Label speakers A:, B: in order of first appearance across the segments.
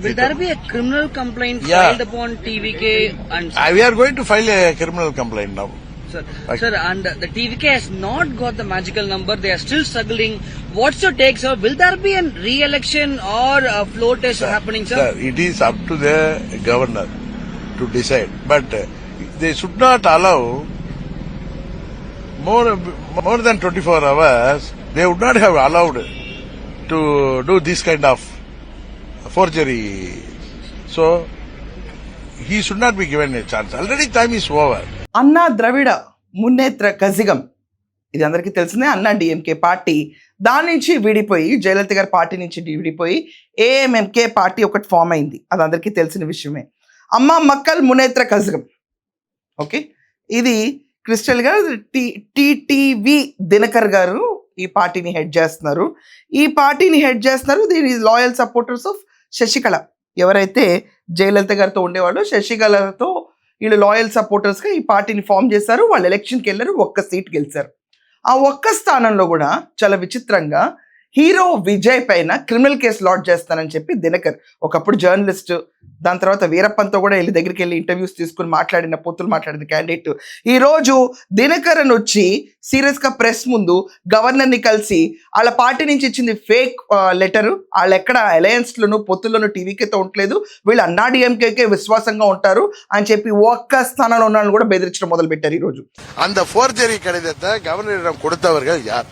A: Will there be a criminal complaint
B: Yeah.
A: filed upon TVK and
B: We are going to file a criminal complaint now.
A: sir?
B: Like-
A: Sir, and the TVK has not got the magical number. They are still struggling. What's your take, sir? Will there be a re-election or a floor test happening, sir?
B: Sir, it is up to the governor to decide. But they should not allow more than 24 hours. They would not have allowed to do this kind of forgery. So he should not be given a chance. Already time is over.
C: అన్నా ద్రవిడ మున్నేత్ర కజిగం ఇది అందరికీ తెలిసిందే. అన్నా DMK party దాని నుంచి విడిపోయి, జయలలిత గారి party నుంచి విడిపోయి ఏఎంఎంకే పార్టీ ఒకటి ఫామ్ అయింది. అది అందరికీ తెలిసిన విషయమే. అమ్మ మక్కల్ మునేత్ర కజిగం. ఓకే, ఇది క్రిస్టల్ గారు, టిటివి దినకర్ గారు ఈ పార్టీని హెడ్ చేస్తున్నారు. దీని లాయల్ సపోర్టర్స్ ఆఫ్ శశికళ. ఎవరైతే జయలలిత గారితో ఉండేవాళ్ళు, శశికళతో వీళ్ళు లాయల్ సపోర్టర్స్గా ఈ పార్టీని ఫామ్ చేశారు. వాళ్ళు ఎలక్షన్కి వెళ్ళారు, ఒక్క సీట్ గెలిచారు. ఆ ఒక్క స్థానంలో కూడా చాలా విచిత్రంగా హీరో విజయ్ పైన క్రిమినల్ కేసు లాడ్జ్ చేస్తానని చెప్పి దినకర్, ఒకప్పుడు జర్నలిస్ట్, దాని తర్వాత వీరప్పన్తో కూడా వెళ్ళి దగ్గరికి వెళ్ళి ఇంటర్వ్యూస్ తీసుకుని మాట్లాడిన క్యాండిడేట్, ఈరోజు దినకర్ అని వచ్చి సీరియస్గా ప్రెస్ ముందు గవర్నర్ని కలిసి వాళ్ళ పార్టీ నుంచి ఇచ్చింది ఫేక్ లెటరు, వాళ్ళు ఎక్కడ అలయన్స్లోను పొత్తుల్లోనూ టీవీకేతో ఉండలేదు, వీళ్ళు అన్నా డిఎంకేకే విశ్వాసంగా ఉంటారు అని చెప్పి ఒక్క స్థానంలో ఉన్న కూడా బెదిరించడం మొదలుపెట్టారు ఈరోజు.
B: அந்த ஃபோர்ஜரி கடிதத்தை கவர்னரிடம் கொடுத்தவர்கள் யார்?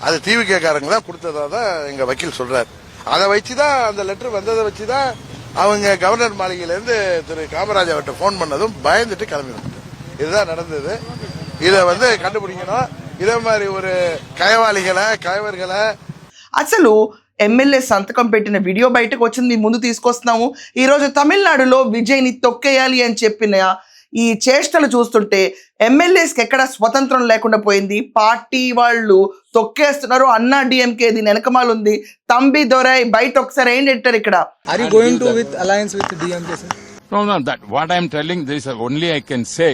B: அது டிவிகே காரங்க தான் கொடுத்ததா தான் எங்க வக்கீல் சொல்றாரு. அதை வச்சுதான், அந்த லெட்டர் வந்ததை வச்சுதான் அவங்க கவர்னர் மாளிகையிலேருந்து திரு காமராஜ் அவர்கிட்ட ஃபோன் பண்ணதும் பயந்துட்டு கிளம்பி வந்தாங்க. இதுதான் நடந்தது. இதை கண்டுபிடிக்கணும். இதே மாதிரி ஒரு கயவர்களை
C: అసలు ఎమ్మెల్యే సంతకం పెట్టిన వీడియో బయటకు వచ్చింది, ముందు తీసుకొస్తున్నాము. ఈరోజు తమిళనాడులో విజయ్ని తొక్కేయాలి అని చెప్పిన ఈ చేష్టలు చూస్తుంటే ఎమ్మెల్యేస్కి ఎక్కడ స్వతంత్రం లేకుండా పోయింది. పార్టీ వాళ్ళు తొక్కేస్తున్నారు. అన్నా డిఎంకే దీని వెనకమాల ఉంది. తంబి దొరై బయట ఒకసారి ఏం పెట్టారు ఇక్కడ.
D: Are you going to with alliance with DMK, sir?
E: No, that what I am telling, there is only I can say.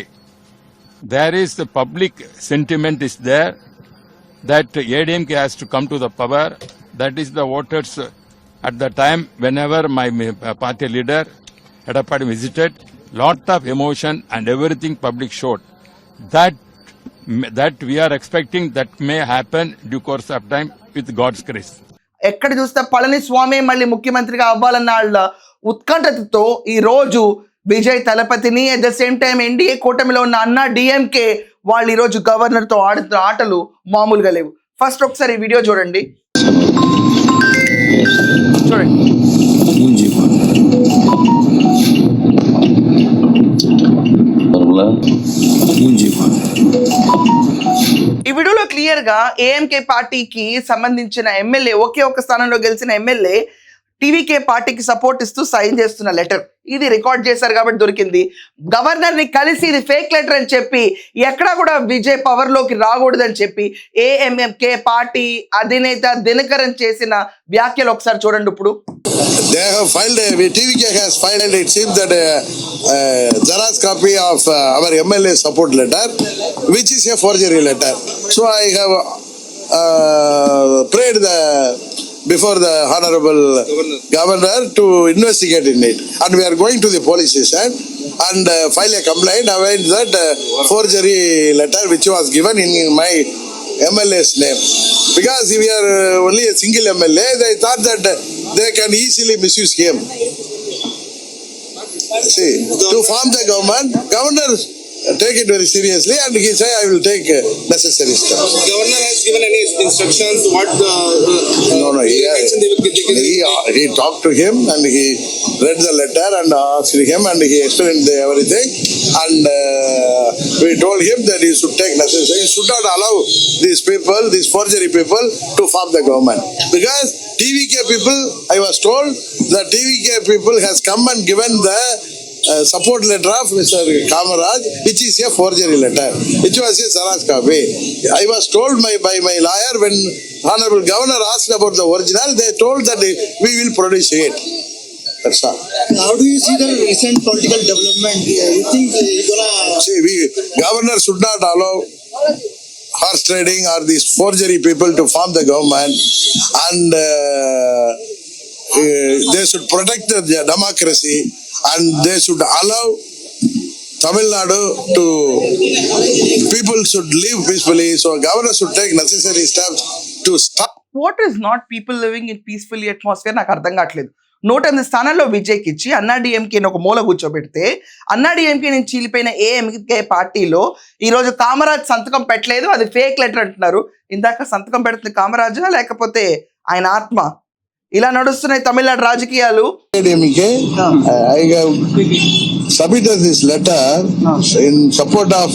E: There is the public sentiment is there that ADMK has to come to the power. That is the voters at the time whenever my party leader Edapadi visited, lot of emotion and everything public showed. That we are expecting that may happen due course of time with God's grace.
C: ఎక్కడ చూస్తే పళనిస్వామి మళ్ళీ ముఖ్యమంత్రిగా అవ్వాలన్న వాళ్ళ ఉత్కంఠతతో ఈ రోజు విజయ్ తలపతిని, at the same time NDA కూటమిలో ఉన్న అన్నా డిఎంకే వాళ్ళు ఈరోజు గవర్నర్తో ఆడుతున్న ఆటలు మామూలుగా లేవు. ఫస్ట్ ఒకసారి ఈ వీడియో చూడండి. ఈ వీడియోలో క్లియర్ గా ఏఎంకే పార్టీకి సంబంధించిన ఎమ్మెల్యే, ఒకే ఒక స్థానంలో గెలిచిన ఎమ్మెల్యే టీవీకే పార్టీకి సపోర్ట్ ఇస్తూ సైన్ చేస్తున్న లెటర్ ఇది రికార్డ్ చేశారు కాబట్టి దొరికింది. గవర్నర్ ని కలిసి ఇది ఫేక్ లెటర్ అని చెప్పి ఎక్కడా కూడా విజయ్ పవర్ లోకి రాకూడదని చెప్పి ఏఎంఎంకే పార్టీ అధినేత దినకరన్ చేసిన వ్యాఖ్యలు ఒకసారి చూడండి. ఇప్పుడు
B: they have filed TVK has filed, it seems that Xerox copy of our MLA support letter, which is a forgery letter. So I have prayed before the honorable governor to investigate in it, and we are going to the police station and file a complaint about that forgery letter which was given in my MLA's name. Because we are only a single MLA, they thought that they can easily misuse him. See, to form the governor take it very seriously, and he say I will take necessary steps.
F: Governor has given any instructions what the
B: no he talked to him and he read the letter and asked him and he explained everything, and we told him that he should take necessary, he should not allow these forgery people to form the government. Because TVK people, I was told that TVK people has come and given the support letter of Mr. Kamaraj, which is a forgery letter, which was a Xerox copy. I was told by my lawyer, when Honorable Governor asked about the original, they told that we will produce it. That's all.
F: How do you see the recent political development? You think you're gonna...
B: See, Governor should not allow horse trading or these forgery people to form the government, and they should protect the democracy and they should allow Tamil Nadu to people should live peacefully. So governor should take necessary steps to stop.
C: What is not people living in peacefully atmosphere నాకు అర్థం కావట్లేదు. 108 స్థానాల్లో విజయ్కి ఇచ్చి అన్నా డిఎంకేని ఒక మూల కూర్చోబెడితే అన్నా డిఎంకే నుంచి చీలిపోయిన ఏఎంకే పార్టీలో ఈరోజు కామరాజ్ సంతకం పెట్టలేదు, అది ఫేక్ లెటర్ అంటున్నారు. ఇందాక సంతకం పెడుతుంది కామరాజా లేకపోతే ఆయన ఆత్మ? ఇలా నడుస్తున్నాయి తమిళనాడు రాజకీయాలు.
B: ADMK, I have submitted this letter in support of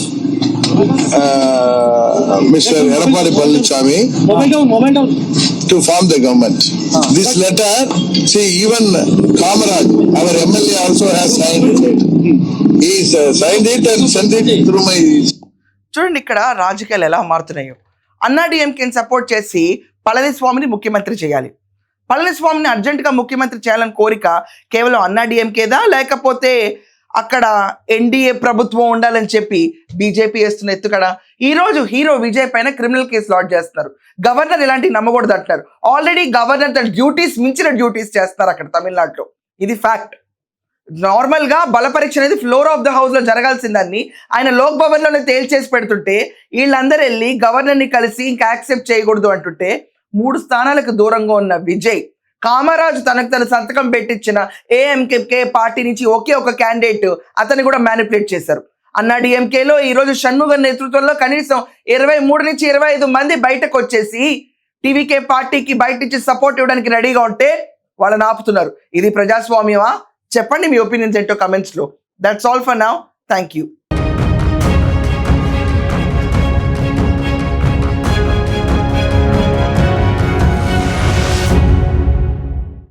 B: Mr. Edappadi Palaniswamy to form the government. This letter, see, even Kamaraj, our MLA also has signed it. He signed it and sent it through my...
C: చూడండి ఇక్కడ రాజకీయాలు ఎలా మారుతున్నాయో. అన్నా డిఎంకేని support చేసి పళనిస్వామిని ముఖ్యమంత్రి చేయాలి. పళనిస్వామిని అర్జెంటుగా ముఖ్యమంత్రి చేయాలని కోరిక కేవలం అన్నా డిఎంకేదా లేకపోతే అక్కడ ఎన్డీఏ ప్రభుత్వం ఉండాలని చెప్పి బీజేపీ వేస్తున్న ఎత్తుకడ? ఈరోజు హీరో విజయ్ పైన క్రిమినల్ కేసు లాడ్జ్ చేస్తున్నారు. గవర్నర్ ఇలాంటివి నమ్మకూడదు అంటున్నారు. ఆల్రెడీ గవర్నర్ తన డ్యూటీస్ మించిన డ్యూటీస్ చేస్తున్నారు అక్కడ తమిళనాడులో. ఇది ఫ్యాక్ట్. నార్మల్ గా బల పరీక్ష అనేది ఫ్లోర్ ఆఫ్ ద హౌస్ లో జరగాల్సిందాన్ని ఆయన లోక్ భవన్ లోనే తేల్చేసి పెడుతుంటే వీళ్ళందరూ వెళ్ళి గవర్నర్ ని కలిసి ఇంకా యాక్సెప్ట్ చేయకూడదు అంటుంటే 3 స్థానాలకు దూరంగా ఉన్న విజయ్ కామరాజు తనకు తన సంతకం పెట్టించిన ఏఎంకే పార్టీ నుంచి ఒకే ఒక క్యాండిడేట్ అతన్ని కూడా మ్యానిపులేట్ చేశారు. అన్నా డిఎంకేలో ఈరోజు షణ్ముగన్ నేతృత్వంలో కనీసం 23 నుంచి 25 మంది బయటకు వచ్చేసి టీవీకే పార్టీకి బయట నుంచి సపోర్ట్ ఇవ్వడానికి రెడీగా ఉంటే వాళ్ళని ఆపుతున్నారు. ఇది ప్రజాస్వామ్యమా? చెప్పండి మీ ఒపీనియన్స్ ఏంటో కమెంట్స్ లో. That's all for now. Thank you.